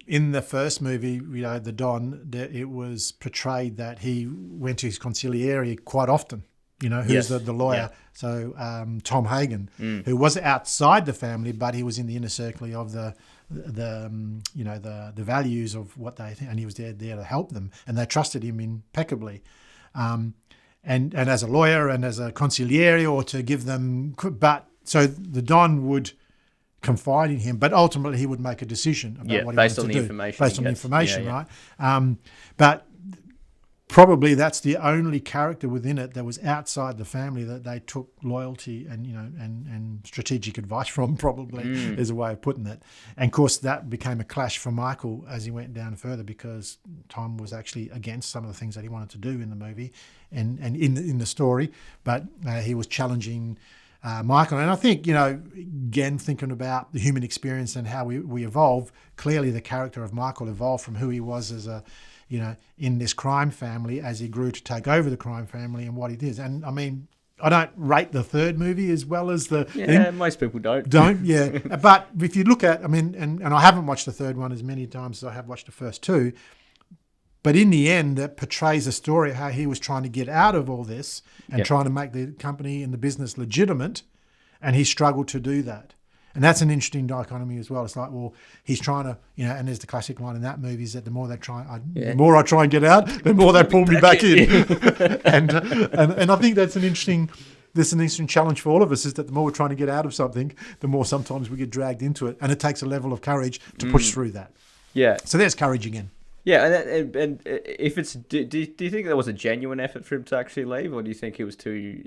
B: in the first movie, the Don, it was portrayed that he went to his consigliere quite often, who's the lawyer. Yeah. So Tom Hagen, who was outside the family, but he was in the inner circle of the values of what they think, and he was there to help them, and they trusted him impeccably, and as a lawyer and as a consigliere, or to give them. But so the Don would confide in him, but ultimately he would make a decision about what he wanted to do based on the information, right? But probably that's the only character within it that was outside the family that they took loyalty and strategic advice from, probably, is a way of putting it. And of course that became a clash for Michael as he went down further, because Tom was actually against some of the things that he wanted to do in the movie and in the story, but he was challenging Michael. And I think, again, thinking about the human experience and how we evolve, clearly the character of Michael evolved from who he was as a in this crime family as he grew to take over the crime family and what he did. And I mean, I don't rate the third movie as well as the...
A: Yeah, most people don't.
B: But if you look at, and I haven't watched the third one as many times as I have watched the first two, but in the end, it portrays a story of how he was trying to get out of all this and trying to make the company and the business legitimate, and he struggled to do that. And that's an interesting dichotomy as well. It's like, well, he's trying to, and there's the classic line in that movie is that the more I try and get out, the more they pull me back in. and I think that's an interesting challenge for all of us, is that the more we're trying to get out of something, the more sometimes we get dragged into it. And it takes a level of courage to push through that. Yeah. So there's courage again.
A: Yeah, and if it's, do you think there was a genuine effort for him to actually leave, or do you think he was too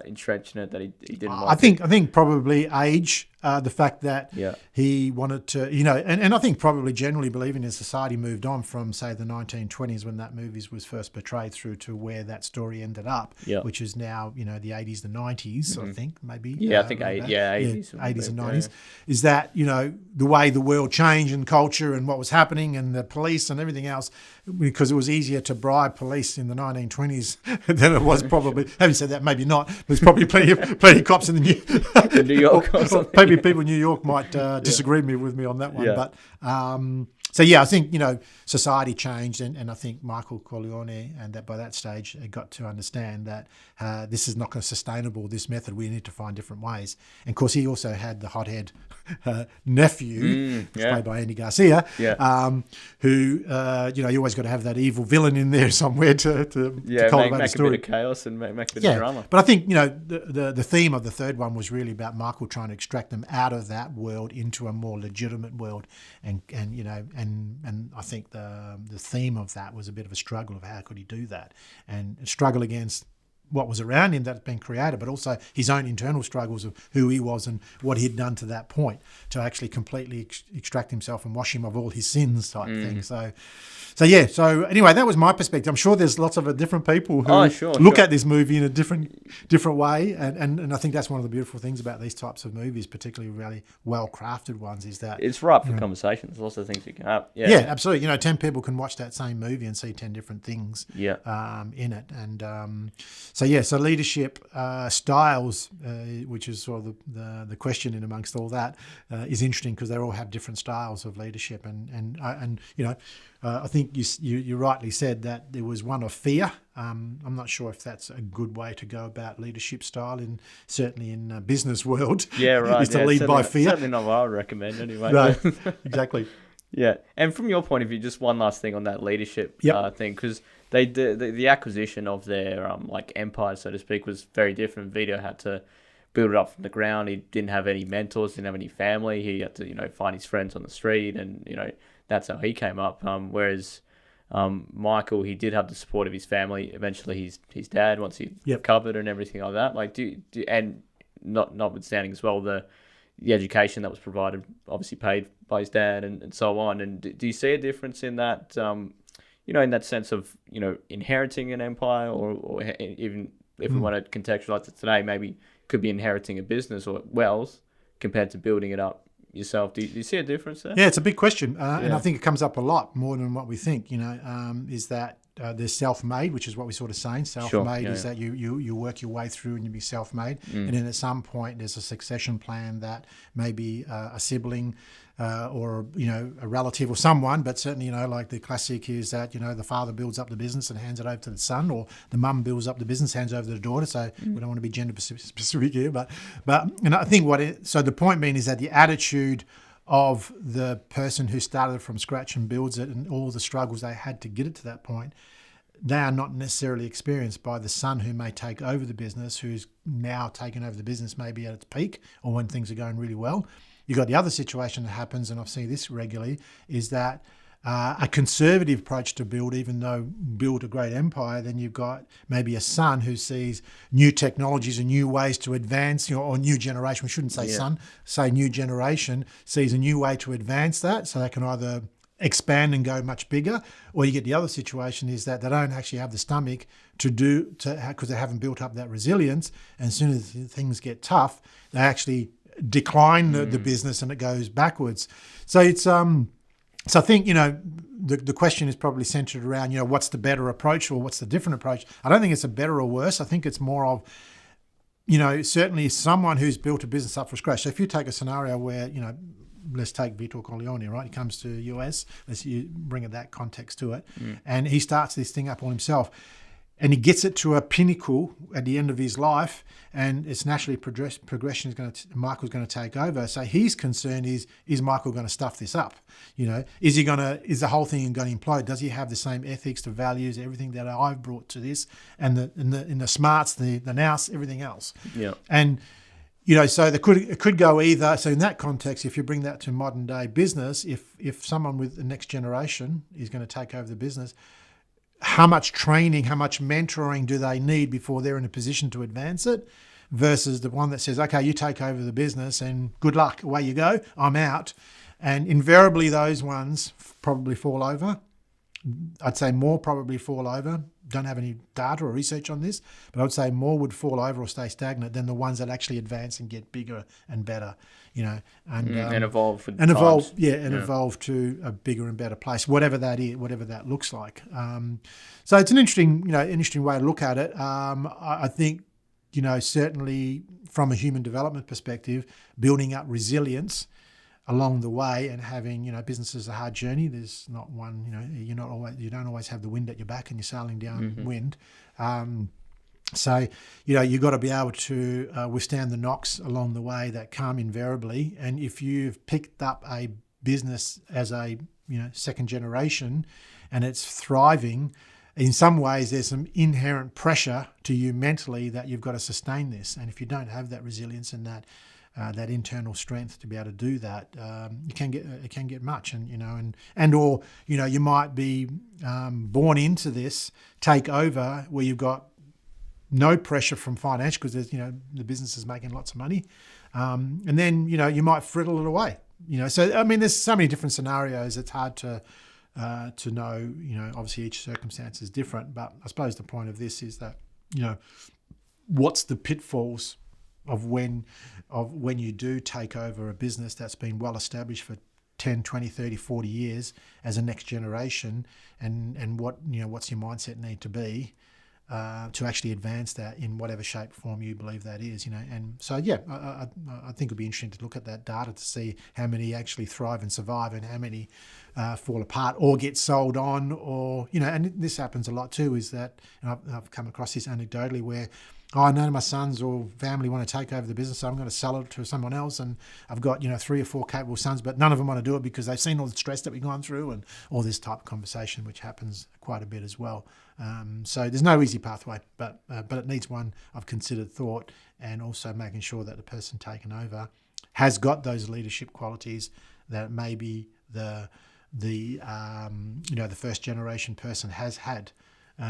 A: entrenched in it that he didn't want
B: I think probably age, the fact that he wanted to, and I think probably generally believing as society moved on from, say, the 1920s when that movie was first portrayed through to where that story ended up, which is now, the 80s, the 90s, I think, maybe.
A: Yeah, I think 80s.
B: 80s and 90s. Is that, the way the world changed and culture and what was happening and the police and everything else, because it was easier to bribe police in the 1920s than it was probably, having said that, maybe not, there's probably plenty of cops in
A: New York or something.
B: Maybe people in New York might disagree with me on that one, but So yeah, I think society changed, and I think Michael Corleone, and that by that stage got to understand that this is not going to sustainable. This method, we need to find different ways. And of course, he also had the hothead nephew, played by Andy Garcia, who you always got to have that evil villain in there somewhere to cultivate
A: make
B: a story.
A: A bit of chaos and make a bit of drama.
B: But I think the theme of the third one was really about Michael trying to extract them out of that world into a more legitimate world, and I think the theme of that was a bit of a struggle of how could he do that, and struggle against what was around him that's been created, but also his own internal struggles of who he was and what he'd done to that point to actually completely extract himself and wash him of all his sins type thing. So anyway, that was my perspective. I'm sure there's lots of different people who look at this movie in a different way, and I think that's one of the beautiful things about these types of movies, particularly really well-crafted ones, is that
A: it's ripe for conversations. Lots of things you can have.
B: Yeah, absolutely. 10 people can watch that same movie and see 10 different things in it. And so leadership styles, which is sort of the question in amongst all that, is interesting because they all have different styles of leadership. And I think you rightly said that there was one of fear. I'm not sure if that's a good way to go about leadership style, certainly in business world.
A: Yeah, right.
B: Is to lead by fear.
A: Certainly not what I would recommend anyway.
B: Right, exactly.
A: Yeah, and from your point of view, just one last thing on that leadership thing, because they the acquisition of their empire, so to speak, was very different. Vito had to build it up from the ground. He didn't have any mentors, didn't have any family. He had to find his friends on the street, and that's how he came up. Whereas Michael, he did have the support of his family. Eventually, his dad, once he recovered and everything like that. And notwithstanding as well the education that was provided, obviously paid by his dad and so on. And do you see a difference in that, in that sense of, inheriting an empire, or even if we want to contextualize it today, maybe could be inheriting a business or wells compared to building it up yourself? Do you see a difference there?
B: Yeah, it's a big question. And I think it comes up a lot more than what we think, is that there's self-made, which is what we're sort of saying. Self-made is that you work your way through and you be self-made. And then at some point there's a succession plan that maybe a sibling or, a relative or someone, but certainly, like the classic is that, the father builds up the business and hands it over to the son, or the mum builds up the business, hands over to the daughter. So we don't want to be gender specific here, but I think so the point being is that the attitude of the person who started from scratch and builds it and all the struggles they had to get it to that point, they are not necessarily experienced by the son who may take over the business, who's now taken over the business maybe at its peak or when things are going really well. You've got the other situation that happens, and I've seen this regularly, is that a conservative approach to build a great empire, then you've got maybe a son who sees new technologies and new ways to advance, or new generation. We shouldn't say son, say new generation sees a new way to advance that, so they can either expand and go much bigger, or you get the other situation is that they don't actually have the stomach because they haven't built up that resilience, and as soon as things get tough, they actually decline the business and it goes backwards. So it's so I think, the question is probably centered around, what's the better approach or what's the different approach? I don't think it's a better or worse. I think it's more of, certainly someone who's built a business up from scratch. So if you take a scenario where, let's take Vito Corleone, right? He comes to the US, you bring that context to it, and he starts this thing up on himself. And he gets it to a pinnacle at the end of his life, and it's naturally progression Michael's going to take over. So his concern is Michael going to stuff this up? Is the whole thing going to implode? Does he have the same ethics, the values, everything that I've brought to this, and the smarts, the nous, everything else? Yeah. And so it could go either. So in that context, if you bring that to modern day business, if someone with the next generation is going to take over the business, how much training, how much mentoring do they need before they're in a position to advance it, versus the one that says, okay, you take over the business and good luck, away you go, I'm out. And invariably those ones probably fall over. I'd say more probably fall over. Don't have any data or research on this, but I would say more would fall over or stay stagnant than the ones that actually advance and get bigger and better, and
A: evolve
B: evolve to a bigger and better place, whatever that is, whatever that looks like. So it's an interesting way to look at it. I think, certainly from a human development perspective, building up resilience along the way, and having, business is a hard journey. There's not one, you don't always have the wind at your back and you're sailing downwind. So, you've got to be able to withstand the knocks along the way that come invariably. And if you've picked up a business as a, second generation and it's thriving, in some ways there's some inherent pressure to you mentally that you've got to sustain this. And if you don't have that resilience and that internal strength to be able to do that, it can get much. And you might be born into this takeover where you've got no pressure from financial, because there's, the business is making lots of money, and then you might friddle it away. So I mean, there's so many different scenarios. It's hard to know. Obviously each circumstance is different. But I suppose the point of this is that what's the pitfalls of when you do take over a business that's been well established for 10, 20, 30, 40 years as a next generation, and what's your mindset need to be to actually advance that in whatever shape or form you believe that is, And so, I think it'd be interesting to look at that data to see how many actually thrive and survive, and how many fall apart or get sold on, or, and this happens a lot too, is that, and I've come across this anecdotally where, I know my sons or family want to take over the business, so I'm going to sell it to someone else, and I've got 3 or 4 capable sons, but none of them want to do it because they've seen all the stress that we've gone through, and all this type of conversation, which happens quite a bit as well. So there's no easy pathway, but it needs one of considered thought, and also making sure that the person taken over has got those leadership qualities that maybe the first generation person has had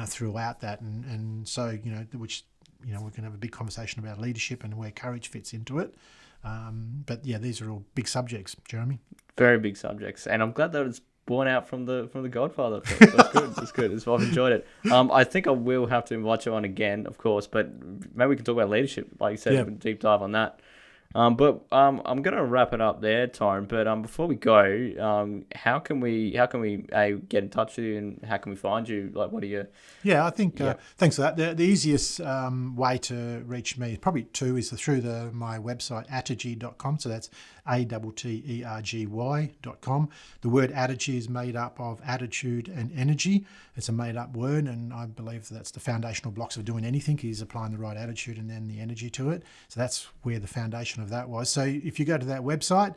B: throughout that, and so which. We can have a big conversation about leadership and where courage fits into it. But these are all big subjects, Jeremy.
A: Very big subjects, and I'm glad that it's born out from the Godfather. That's good. That's good. I've enjoyed it. I think I will have to invite you on again, of course, but maybe we can talk about leadership, like you said, a deep dive on that. But I'm going to wrap it up there, Torrin. But before we go, how can we get in touch with you, and how can we find you? Like, what are you?
B: Yeah, I think thanks for that. The easiest way to reach me, probably two, is through my website, attergy.com. So that's ATTERGY.com. The word Attergy is made up of attitude and energy. It's a made-up word, and I believe that's the foundational blocks of doing anything, is applying the right attitude and then the energy to it. So that's where the foundation of that was. So if you go to that website,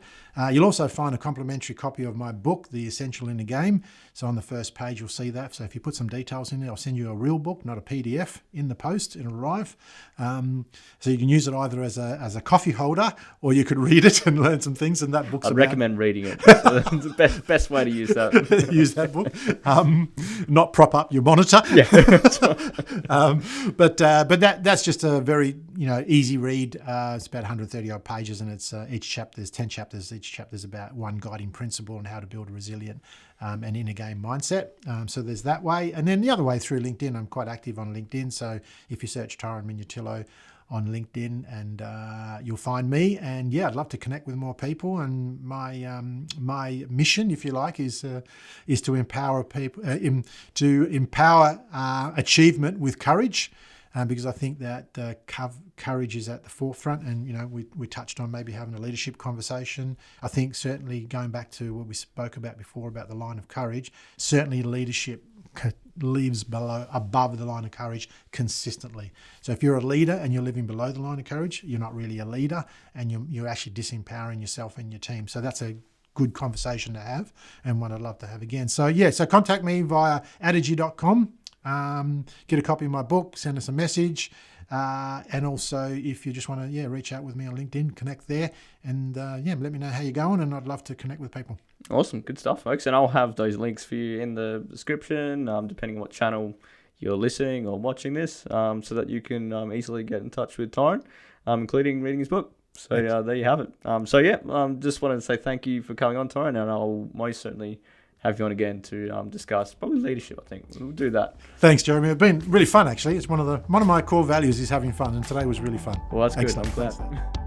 B: you'll also find a complimentary copy of my book, The Essential Inner Game. So on the first page, you'll see that. So if you put some details in there, I'll send you a real book, not a PDF, in the post. It'll arrive. So you can use it either as a coffee holder, or you could read it and learn some things. And that book's
A: I'd recommend reading it. That's the best way to use that.
B: Use that book. Not prop up your monitor.
A: Yeah.
B: But that's just a very easy read. It's about 130 odd pages, and it's each chapter. There's 10 chapters. Each chapter is about one guiding principle on how to build a resilient and inner game mindset. So there's that way, and then the other way through LinkedIn. I'm quite active on LinkedIn. So if you search Torrin Minutillo on LinkedIn, and you'll find me. And I'd love to connect with more people. And my mission, if you like, is to empower people, to empower achievement with courage. Because I think that courage is at the forefront, and we touched on maybe having a leadership conversation. I think certainly going back to what we spoke about before about the line of courage, certainly leadership lives above the line of courage consistently. So if you're a leader and you're living below the line of courage, you're not really a leader, and you're actually disempowering yourself and your team. So that's a good conversation to have, and one I'd love to have again. So so contact me via attergy.com. Get a copy of my book, send us a message, and also if you just want to reach out with me on LinkedIn, connect there, and let me know how you're going, and I'd love to connect with people.
A: Awesome, good stuff, folks, and I'll have those links for you in the description, depending on what channel you're listening or watching this, so that you can easily get in touch with Torrin, including reading his book. So there you have it. Just wanted to say thank you for coming on, Torrin, and I'll most certainly have you on again to discuss probably leadership. I think we'll do that.
B: Thanks, Jeremy. It's been really fun, actually. It's one of my core values is having fun, and today was really fun.
A: Well, that's
B: Excellent.
A: Good. I'm glad.